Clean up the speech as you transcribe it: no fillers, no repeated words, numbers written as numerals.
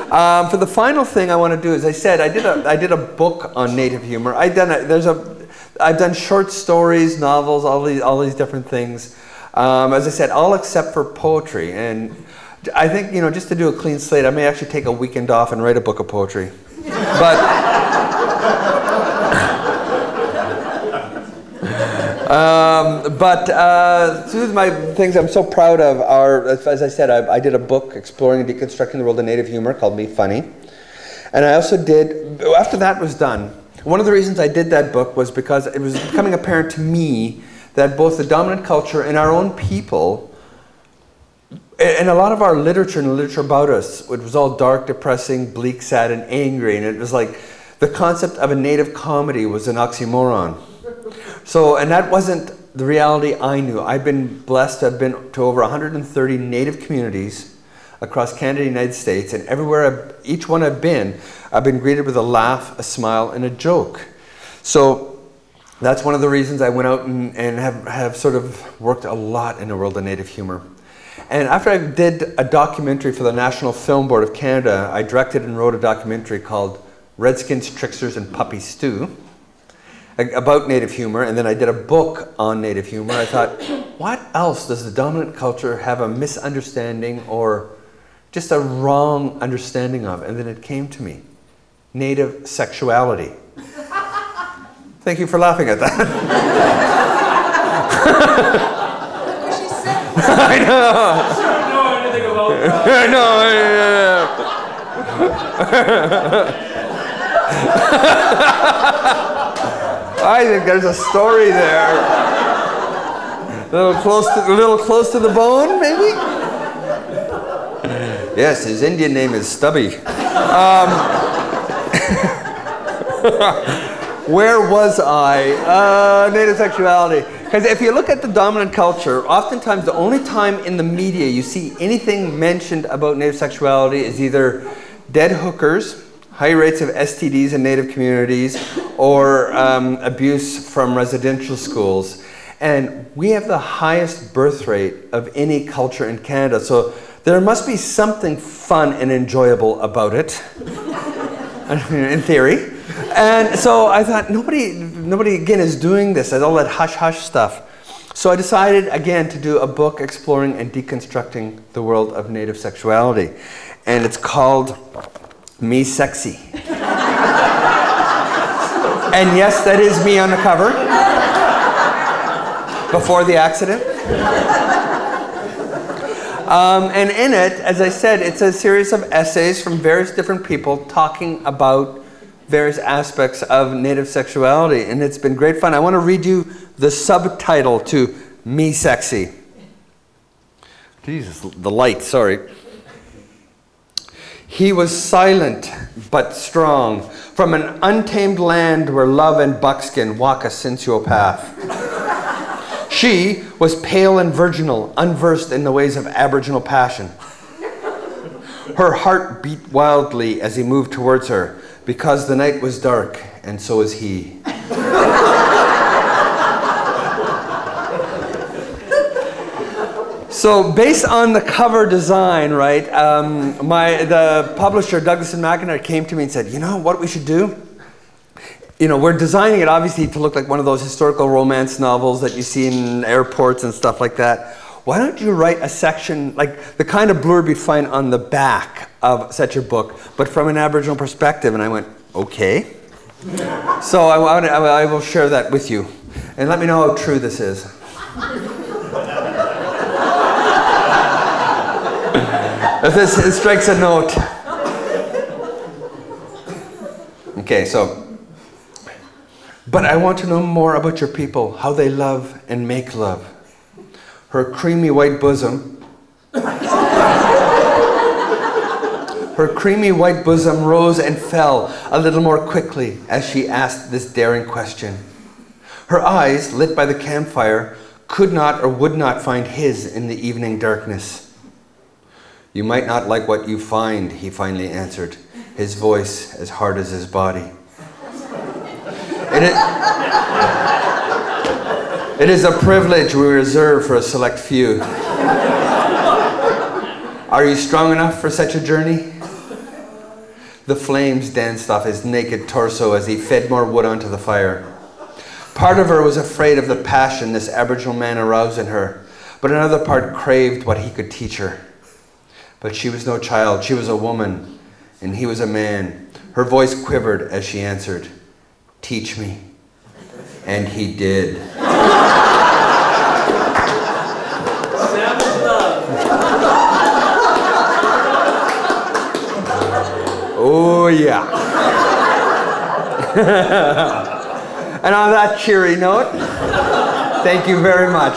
For the final thing I want to do, as I said, I did a book on Native humor. I've done short stories, novels, all these different things. As I said, all except for poetry. And I think, you know, just to do a clean slate, I may actually take a weekend off and write a book of poetry. Two of my things I'm so proud of are, as I said, I did a book exploring and deconstructing the world of Native humor called Me Funny. And I also did, after that was done, one of the reasons I did that book was because it was becoming apparent to me that both the dominant culture and our own people, and a lot of our literature and the literature about us, it was all dark, depressing, bleak, sad, and angry. And it was like the concept of a native comedy was an oxymoron. So, and that wasn't the reality I knew. I've been blessed to have been to over 130 native communities across Canada and the United States, and everywhere, each one I've been greeted with a laugh, a smile, and a joke. So that's one of the reasons I went out and have sort of worked a lot in the world of Native humor. And after I did a documentary for the National Film Board of Canada, I directed and wrote a documentary called Redskins, Tricksters, and Puppy Stew about Native humor, and then I did a book on Native humor. I thought, what else does the dominant culture have a misunderstanding or just a wrong understanding of? And then it came to me, Native sexuality. Thank you for laughing at that. I know. I don't know anything about that. I know. I think there's a story there. A little close to the bone, maybe? Yes, his Indian name is Stubby. Where was I? Native sexuality. Because if you look at the dominant culture, oftentimes the only time in the media you see anything mentioned about Native sexuality is either dead hookers, high rates of STDs in Native communities, or abuse from residential schools. And we have the highest birth rate of any culture in Canada, so there must be something fun and enjoyable about it, in theory. And so I thought, nobody again is doing this, all that hush-hush stuff. So I decided again to do a book exploring and deconstructing the world of Native sexuality. And it's called Me Sexy. And yes, that is me on the cover, before the accident. And in it, as I said, it's a series of essays from various different people talking about various aspects of Native sexuality, and it's been great fun. I want to read you the subtitle to Me Sexy. Jesus, the light, sorry. He was silent but strong, from an untamed land where love and buckskin walk a sensual path. She was pale and virginal, unversed in the ways of aboriginal passion. Her heart beat wildly as he moved towards her, because the night was dark, and so was he. So based on the cover design, right, the publisher, Douglas and McIntyre, came to me and said, you know what we should do? You know, we're designing it obviously to look like one of those historical romance novels that you see in airports and stuff like that. Why don't you write a section, like the kind of blurb you'd find on the back of such a book, but from an Aboriginal perspective? And I went, okay. So I will share that with you. And let me know how true this is. If this strikes a note. Okay, so. But I want to know more about your people, how they love and make love. Her creamy white bosom. Her creamy white bosom rose and fell a little more quickly as she asked this daring question. Her eyes, lit by the campfire, could not or would not find his in the evening darkness. You might not like what you find, he finally answered, his voice as hard as his body. It is a privilege we reserve for a select few. Are you strong enough for such a journey? The flames danced off his naked torso as he fed more wood onto the fire. Part of her was afraid of the passion this Aboriginal man aroused in her, but another part craved what he could teach her. But she was no child, she was a woman, and he was a man. Her voice quivered as she answered, "Teach me." And he did. Savage love. Oh, yeah. And on that cheery note, thank you very much.